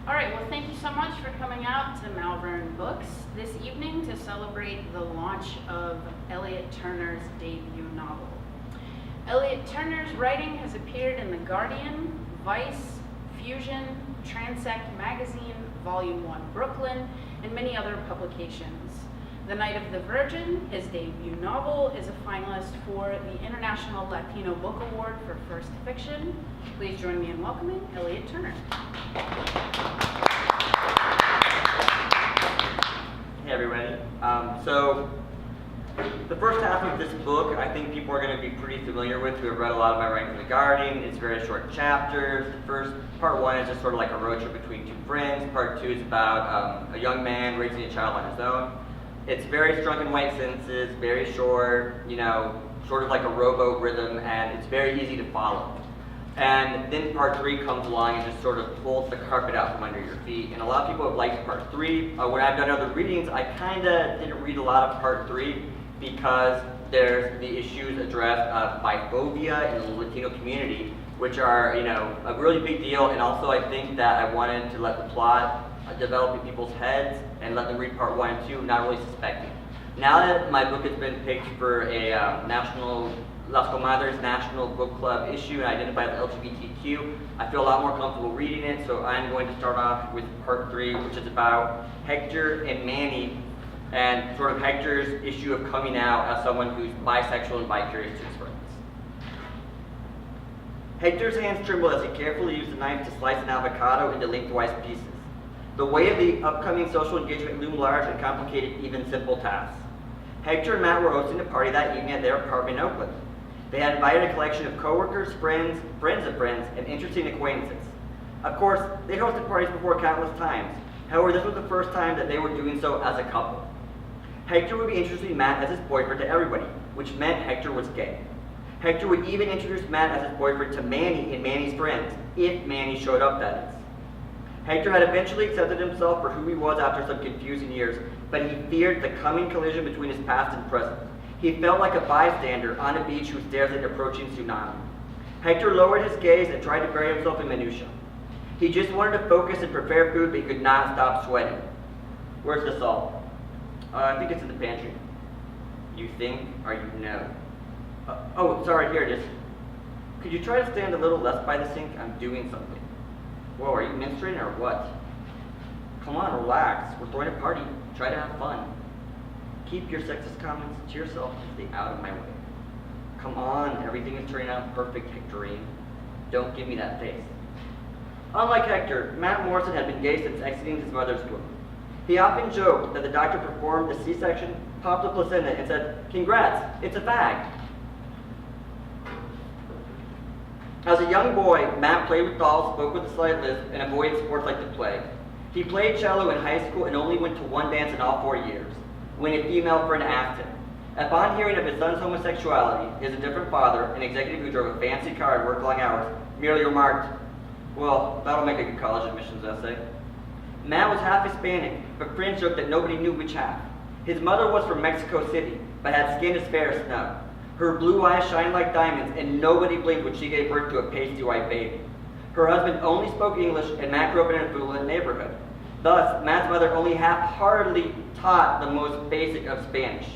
All right, well, thank you so much for coming out to Malvern Books this evening to celebrate the launch of Elliott Turner's debut novel. Elliott Turner's writing has appeared in The Guardian, Vice, Fusion, Transect Magazine, Volume 1 Brooklyn, and many other publications. The Night of the Virgin, his debut novel, is a finalist for the International Latino Book Award for First Fiction. Please join me in welcoming Elliott Turner. Hey everybody. So the first half of this book, I think people are going to be pretty familiar with who have read a lot of my writing in The Guardian. It's very short chapters. The first part one is just sort of like a road trip between two friends. Part two is about a young man raising a child on his own. It's very strung in white sentences, very short, sort of like a rowboat rhythm, and it's very easy to follow. And then part three comes along and just sort of pulls the carpet out from under your feet. And a lot of people have liked part three. When I've done other readings, I kind of didn't read a lot of part three because there's the issues addressed of biphobia in the Latino community, which are, a really big deal. And also I think that I wanted to let the plot develop in people's heads and let them read part one and two, not really suspecting. Now that my book has been picked for a Las Comadres National Book Club issue and identified as LGBTQ, I feel a lot more comfortable reading it, so I'm going to start off with part three, which is about Hector and Manny, and sort of Hector's issue of coming out as someone who's bisexual and bi-curious to his friends. Hector's hands tremble as he carefully used a knife to slice an avocado into lengthwise pieces. The way of the upcoming social engagement loomed large and complicated even simple tasks. Hector and Matt were hosting a party that evening at their apartment in Oakland. They had invited a collection of coworkers, friends, friends of friends, and interesting acquaintances. Of course, they'd hosted parties before countless times. However, this was the first time that they were doing so as a couple. Hector would be introducing Matt as his boyfriend to everybody, which meant Hector was gay. Hector would even introduce Matt as his boyfriend to Manny and Manny's friends, if Manny showed up, that is. Hector had eventually accepted himself for who he was after some confusing years, but he feared the coming collision between his past and present. He felt like a bystander on a beach who stares at an approaching tsunami. Hector lowered his gaze and tried to bury himself in minutia. He just wanted to focus and prepare food, but he could not stop sweating. Where's the salt? I think it's in the pantry. You think, or you know? Oh, sorry, here it is. Could you try to stand a little less by the sink? I'm doing something. Whoa, are you menstruating or what? Come on, relax. We're throwing a party. Try to have fun. Keep your sexist comments to yourself and stay out of my way. Come on, everything is turning out perfect, Hectorine. Don't give me that face. Unlike Hector, Matt Morrison had been gay since exiting his mother's womb. He often joked that the doctor performed a C-section, popped the placenta, and said, "Congrats, it's a fag." As a young boy, Matt played with dolls, spoke with a slight lisp, and avoided sports like the plague. He played cello in high school and only went to one dance in all 4 years, when a female friend asked him. Upon hearing of his son's homosexuality, his indifferent father, an executive who drove a fancy car and worked long hours, merely remarked, "Well, that'll make a good college admissions essay." Matt was half Hispanic, but friends joked that nobody knew which half. His mother was from Mexico City, but had skin as fair as snow. Her blue eyes shined like diamonds, and nobody blinked when she gave birth to a pasty white baby. Her husband only spoke English, and Matt grew up in an affluent neighborhood. Thus, Matt's mother only half-heartedly taught the most basic of Spanish.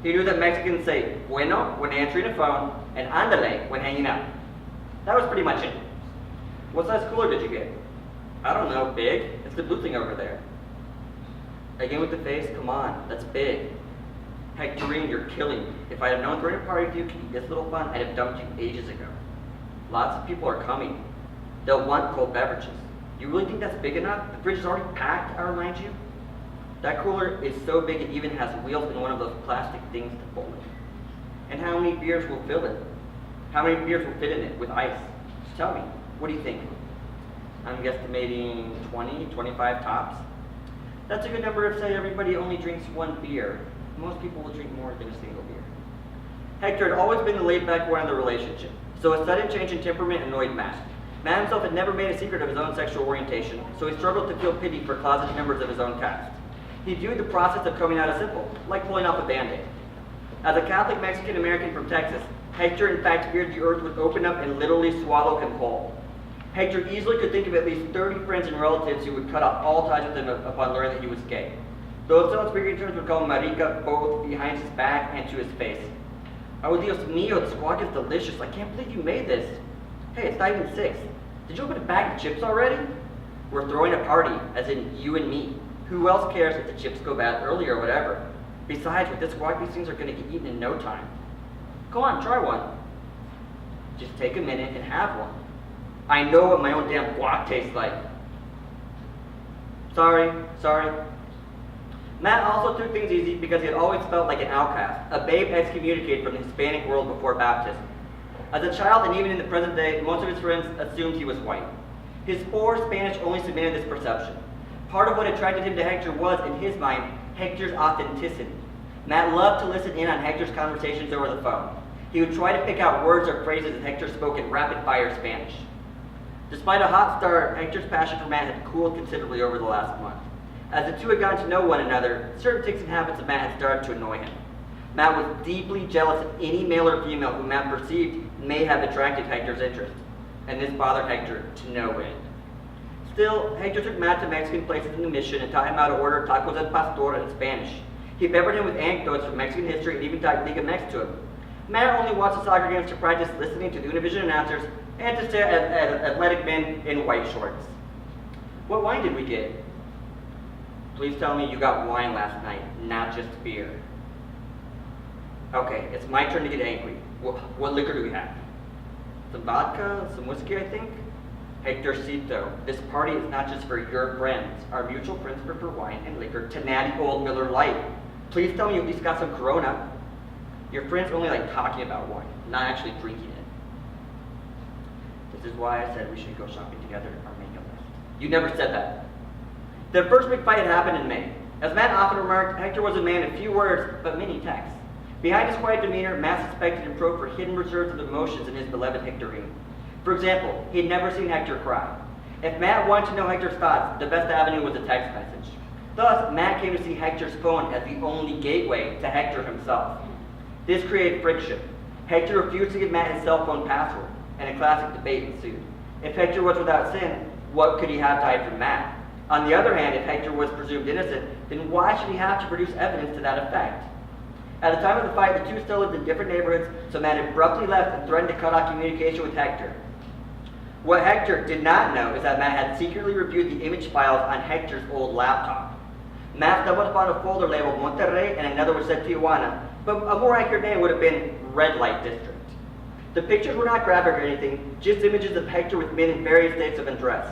He knew that Mexicans say bueno when answering a phone, and ándale when hanging out. That was pretty much it. What size cooler did you get? I don't know, big. It's the blue thing over there. Again with the face, come on, that's big. Hectorine, you're killing me. If I'd have known throwing a party with you could be this little fun, I'd have dumped you ages ago. Lots of people are coming. They'll want cold beverages. You really think that's big enough? The fridge is already packed, I remind you. That cooler is so big it even has wheels and one of those plastic things to pull it. And how many beers will fill it? How many beers will fit in it with ice? Just tell me, what do you think? I'm guesstimating 20, 25 tops. That's a good number if, say, everybody only drinks one beer. Most people will drink more than a single beer. Hector had always been the laid-back one in the relationship, so a sudden change in temperament annoyed Matt. Matt himself had never made a secret of his own sexual orientation, so he struggled to feel pity for closeted members of his own caste. He viewed the process of coming out as simple, like pulling off a Band-Aid. As a Catholic Mexican-American from Texas, Hector in fact feared the earth would open up and literally swallow him whole. Hector easily could think of at least 30 friends and relatives who would cut off all ties with him upon learning that he was gay. Those self-speaking terms would call him marica both behind his back and to his face. Oh, Dios mío, this guac is delicious. I can't believe you made this. Hey, it's not even 6. Did you open a bag of chips already? We're throwing a party, as in you and me. Who else cares if the chips go bad early or whatever? Besides, with this guac, these things are going to get eaten in no time. Go on, try one. Just take a minute and have one. I know what my own damn guac tastes like. Sorry. Matt also took things easy because he had always felt like an outcast, a babe excommunicated from the Hispanic world before baptism. As a child and even in the present day, most of his friends assumed he was white. His poor Spanish only cemented this perception. Part of what attracted him to Hector was, in his mind, Hector's authenticity. Matt loved to listen in on Hector's conversations over the phone. He would try to pick out words or phrases as Hector spoke in rapid-fire Spanish. Despite a hot start, Hector's passion for Matt had cooled considerably over the last month. As the two had gotten to know one another, certain tics and habits of Matt had started to annoy him. Matt was deeply jealous of any male or female who Matt perceived may have attracted Hector's interest, and this bothered Hector to no end. Still, Hector took Matt to Mexican places in the mission and taught him how to order tacos al pastor in Spanish. He peppered him with anecdotes from Mexican history and even taught Liga Mex to him. Matt only watched the soccer games to practice listening to the Univision announcers and to stare at athletic men in white shorts. What wine did we get? Please tell me you got wine last night, not just beer. Okay, it's my turn to get angry. What liquor do we have? Some vodka, some whiskey, I think? Hectorcito, this party is not just for your friends. Our mutual friends prefer wine and liquor to natty old Miller Lite. Please tell me you at least got some Corona. Your friends only like talking about wine, not actually drinking it. This is why I said we should go shopping together or make a list. You never said that. The first big fight had happened in May. As Matt often remarked, Hector was a man of few words, but many texts. Behind his quiet demeanor, Matt suspected and probed for hidden reserves of emotions in his beloved Hectorine. For example, he had never seen Hector cry. If Matt wanted to know Hector's thoughts, the best avenue was a text message. Thus, Matt came to see Hector's phone as the only gateway to Hector himself. This created friction. Hector refused to give Matt his cell phone password, and a classic debate ensued. If Hector was without sin, what could he have to hide from Matt? On the other hand, if Hector was presumed innocent, then why should he have to produce evidence to that effect? At the time of the fight, the two still lived in different neighborhoods, so Matt abruptly left and threatened to cut off communication with Hector. What Hector did not know is that Matt had secretly reviewed the image files on Hector's old laptop. Matt stumbled upon a folder labeled Monterrey and another which said Tijuana, but a more accurate name would have been Red Light District. The pictures were not graphic or anything, just images of Hector with men in various states of undress.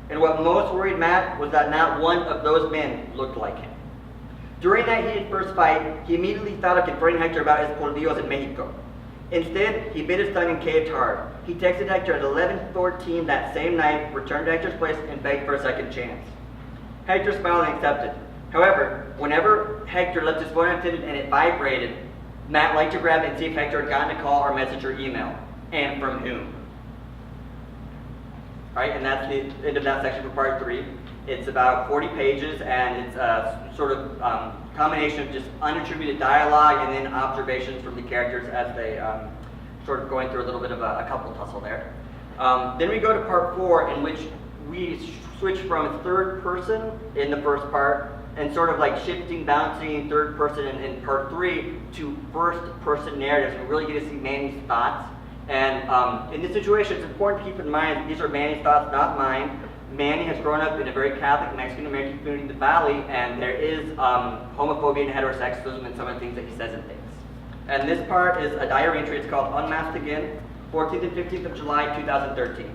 And what most worried Matt was that not one of those men looked like him. During that heated first fight, he immediately thought of confronting Hector about his por Dios in Mexico. Instead, he bit his tongue and caved hard. He texted Hector at 11:14 that same night, returned to Hector's place, and begged for a second chance. Hector smiled and accepted. However, whenever Hector left his phone unattended and it vibrated, Matt liked to grab it and see if Hector had gotten a call or message or email, and from whom. Alright, and that's the end of that section for part 3. It's about 40 pages, and it's a sort of combination of just unattributed dialogue and then observations from the characters as they sort of going through a little bit of a couple tussle there. Then we go to part 4, in which we switch from third person in the first part and sort of like shifting, bouncing third person in part 3 to first person narratives. We really get to see Manny's thoughts. And in this situation, it's important to keep in mind that these are Manny's thoughts, not mine. Manny has grown up in a very Catholic Mexican-American community in the Valley, and there is homophobia and heterosexism in some of the things that he says and thinks. And this part is a diary entry. It's called Unmasked Again, 14th and 15th of July, 2013.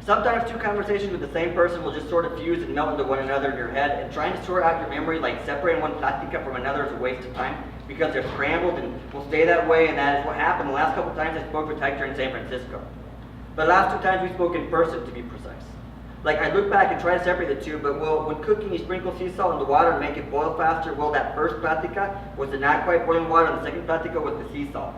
Sometimes two conversations with the same person will just sort of fuse and melt into one another in your head, and trying to sort out your memory, like separating one plática from another, is a waste of time because they're scrambled and will stay that way, and that is what happened the last couple times I spoke with Hector in San Francisco. The last 2 times we spoke in person, to be precise. Like, I look back and try to separate the two, but when cooking, you sprinkle sea salt in the water and make it boil faster. Well, that first plática was the not quite boiling water, and the second plática was the sea salt.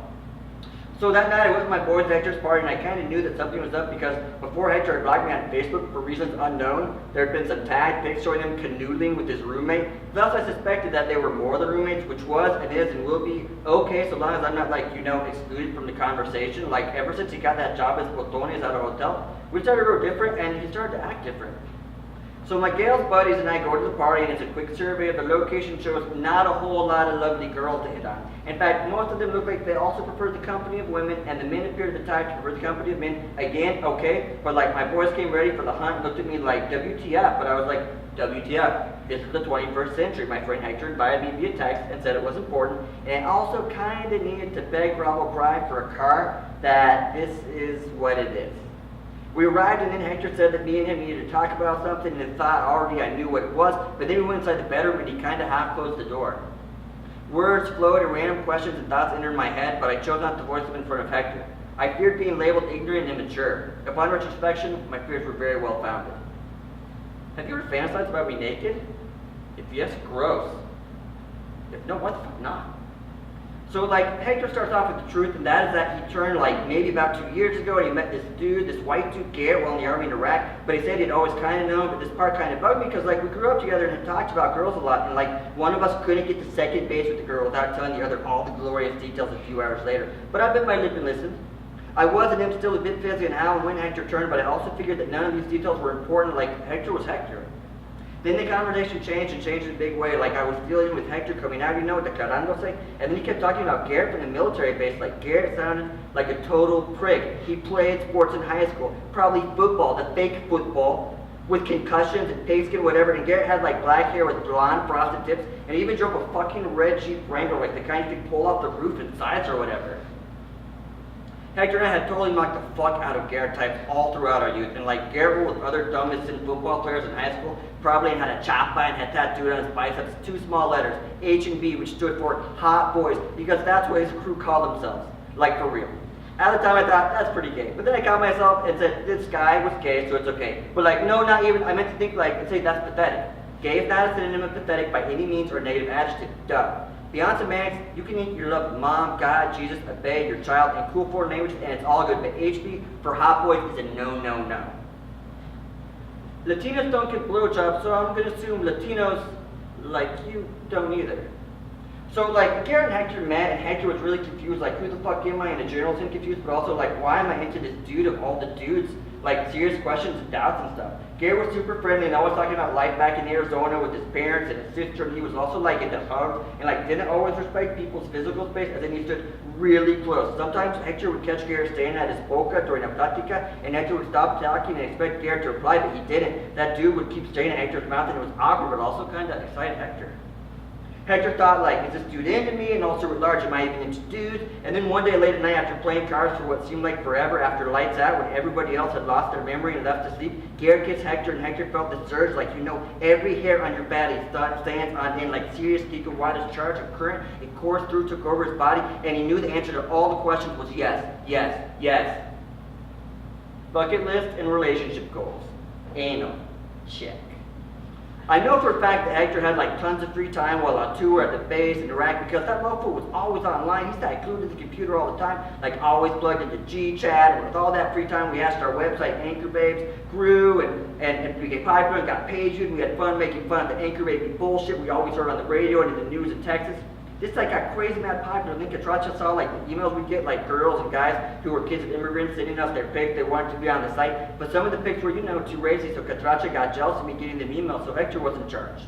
So that night I went with my boys to Hector's party, and I kind of knew that something was up because before Hector had blocked me on Facebook for reasons unknown, there had been some tag pics showing him canoodling with his roommate. Thus I suspected that they were more than roommates, which was and is and will be okay so long as I'm not excluded from the conversation. Like ever since he got that job as botones at a hotel, we started to grow different and he started to act different. So my Gail's buddies and I go to the party, and it's a quick survey of the location shows not a whole lot of lovely girls to hit on. In fact, most of them look like they also prefer the company of women, and the men appear the type to prefer the company of men. Again, okay, but my boys came ready for the hunt and looked at me like, WTF, but I was like, WTF, this is the 21st century. My friend Hector invited me via text and said it was important, and I also kind of needed to beg, grovel, cry for a car that this is what it is. We arrived, and then Hector said that me and him needed to talk about something, and thought already I knew what it was, but then we went inside the bedroom, and he kind of half closed the door. Words flowed, and random questions and thoughts entered my head, but I chose not to voice them in front of Hector. I feared being labeled ignorant and immature. Upon retrospection, my fears were very well founded. Have you ever fantasized about me naked? If yes, gross. If no, what the fuck not? So Hector starts off with the truth, and that is that he turned maybe about 2 years ago, and he met this dude, this white dude, Garrett, while in the army in Iraq. But he said he'd always kind of known, but this part kind of bugged me because we grew up together and had talked about girls a lot, and one of us couldn't get to second base with the girl without telling the other all the glorious details a few hours later. But I bit my lip and listened. I was and am still a bit fizzy on how and when Hector turned, but I also figured that none of these details were important. Hector was Hector. Then the conversation changed in a big way. I was dealing with Hector coming out, declarándose, and then he kept talking about Garrett from the military base. Garrett sounded like a total prick. He played sports in high school, probably football, the fake football, with concussions and pigskin, whatever. And Garrett had black hair with blonde frosted tips, and he even drove a fucking red Jeep Wrangler, the kind you could pull off the roof and sides or whatever. Hector and I had totally knocked the fuck out of Garrett types all throughout our youth, and Garrett was with other dumbest football players in high school, probably had a chapa and had tattooed on his biceps 2 small letters, H and B, which stood for hot boys, because that's what his crew called themselves, for real. At the time I thought, that's pretty gay, but then I caught myself and said, this guy was gay, so it's okay. But no, not even, I meant to think and say that's pathetic. Gay is not a synonym of pathetic by any means or a negative adjective, duh. Beyond semantics, you can eat your love mom, God, Jesus, obey, your child, and cool foreign languages, and it's all good. But HB for hot boys is a no, no, no. Latinos don't get blowjobs, so I'm going to assume Latinos like you don't either. So Garrett and Hector met, and Hector was really confused, who the fuck am I? And the general seemed confused, but also why am I into this dude of all the dudes? Serious questions and doubts and stuff. Garrett was super friendly and always talking about life back in Arizona with his parents and his sister, and he was also into hugs and didn't always respect people's physical space, as in he stood really close. Sometimes Hector would catch Garrett standing at his boca during a plática, and Hector would stop talking and expect Garrett to reply, but he didn't. That dude would keep staring at Hector's mouth, and it was awkward, but also kind of excited Hector. Hector thought, is this dude into me? And also at large, am I even into dudes? And then one day late at night, after playing cards for what seemed like forever, after lights out, when everybody else had lost their memory and left to sleep, Garrett kissed Hector, and Hector felt the surge, every hair on your body stands on end, serious gigawatt charge of current. It coursed through, took over his body, and he knew the answer to all the questions was yes, yes, yes. Bucket list and relationship goals. Anal. Check. I know for a fact that Hector had tons of free time while on tour at the base in Iraq, because that mofo was always online. He stayed glued to the computer all the time, always plugged into G-Chat, and with all that free time we asked our website, Anchor Babes, grew, and we get popular and got page views, and we had fun making fun of the Anchor Baby bullshit we always heard on the radio and in the news in Texas. This got crazy mad popular. Then Catracha saw the emails we get, girls and guys who were kids of immigrants sending us their pics they wanted to be on the site. But some of the pics were, too racy, so Catracha got jealous of me getting them emails, so Hector was in charge.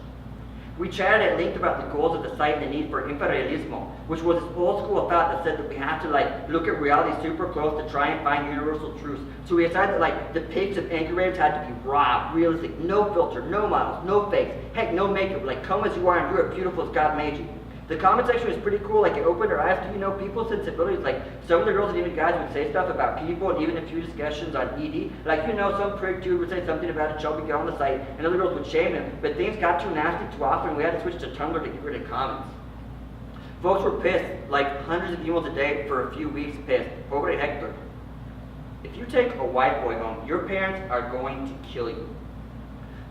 We chatted at length about the goals of the site and the need for imperialismo, which was this old school thought that said that we have to look at reality super close to try and find universal truths. So we decided that the pics of Anchor Babes had to be raw, realistic, no filter, no models, no fakes, heck, no makeup, come as you are and you're as beautiful as God made you. The comment section was pretty cool, it opened our eyes to, people's sensibilities, some of the girls and even guys would say stuff about people, and even a few discussions on ED, some prick dude would say something about a chubby girl on the site, and other girls would shame him, but things got too nasty too often, and we had to switch to Tumblr to get rid of comments. Folks were pissed, hundreds of emails a day for a few weeks, pissed. Pobre Hector. If you take a white boy home, your parents are going to kill you.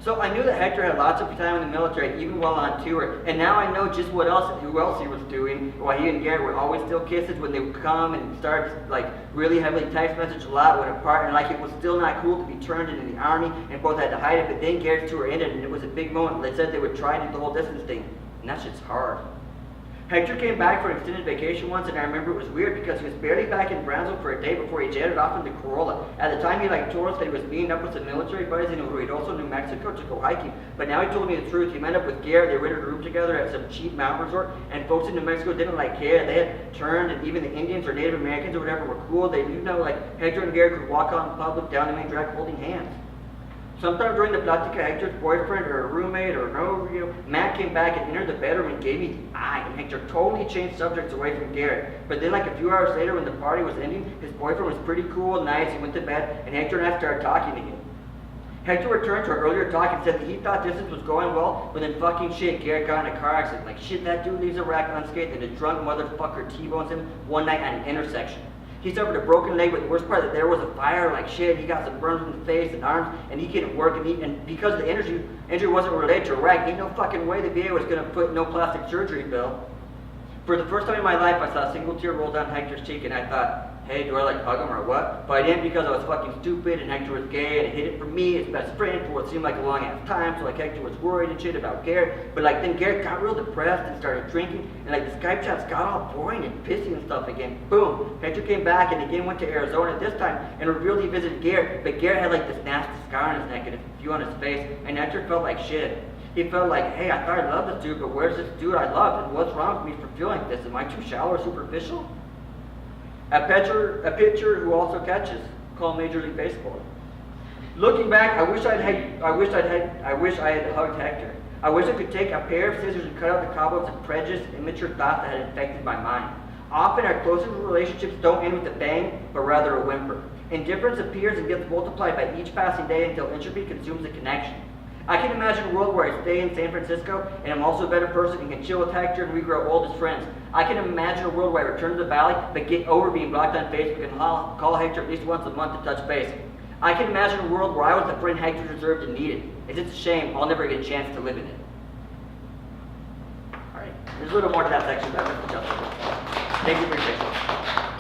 So I knew that Hector had lots of time in the military, even while on tour, and now I know just who else he was doing, why he and Garrett would always still kisses when they would come and start like really heavily text message a lot when apart, and like it was still not cool to be turned into the army, and both had to hide it, but then Garrett's tour ended, and it was a big moment. They said they would try to do the whole distance thing, and that shit's hard. Hector came back for an extended vacation once, and I remember it was weird because he was barely back in Brownsville for a day before he jetted off into Corolla. At the time, he told us that he was meeting up with some military buddies in Ruidoso, New Mexico to go hiking. But now he told me the truth. He met up with Garrett. They rented a room together at some cheap mountain resort, and folks in New Mexico didn't care. They had turned, and even the Indians or Native Americans or whatever were cool. They knew Hector and Garrett could walk out in public down the main drag holding hands. Sometime during the plática, Hector's boyfriend or roommate or Matt came back and entered the bedroom and gave me the eye, and Hector totally changed subjects away from Garrett. But then a few hours later when the party was ending, his boyfriend was pretty cool, nice, he went to bed, and Hector and I started talking again. Hector returned to our earlier talk and said that he thought distance was going well, but then fucking shit, Garrett got in a car accident. Shit, that dude leaves Iraq unscathed and a drunk motherfucker T-bones him one night at an intersection. He suffered a broken leg, but the worst part that there was a fire shit. He got some burns in the face and arms, and he couldn't work. And because the injury wasn't related to Iraq, ain't no fucking way the VA was gonna put no plastic surgery bill. For the first time in my life, I saw a single tear roll down Hector's cheek, and I thought, hey, do I hug him or what? But I didn't because I was fucking stupid, and Hector was gay, and it hit it for me, his best friend, for what seemed like a long ass time. So Hector was worried and shit about Garrett. But then Garrett got real depressed and started drinking, and the Skype chats got all boring and pissy and stuff again. Boom, Hector came back and again went to Arizona this time and revealed he visited Garrett, but Garrett had this nasty scar on his neck and a few on his face, and Hector felt like shit. He felt hey, I thought I loved this dude, but where's this dude I loved, and what's wrong with me for feeling like this? Am I too shallow or superficial? A pitcher who also catches, call Major League Baseball. Looking back, I wish I had hugged Hector. I wish I could take a pair of scissors and cut out the cobwebs of prejudice and immature thoughts that had infected my mind. Often our closest relationships don't end with a bang, but rather a whimper. Indifference appears and gets multiplied by each passing day until entropy consumes the connection. I can imagine a world where I stay in San Francisco and I'm also a better person and can chill with Hector and we grow old as friends. I can imagine a world where I return to the valley but get over being blocked on Facebook and call Hector at least once a month to touch base. I can imagine a world where I was the friend Hector deserved and needed. It's just a shame I'll never get a chance to live in it. Alright, there's a little more to that section, but I'm going to jump. Thank you for your patience.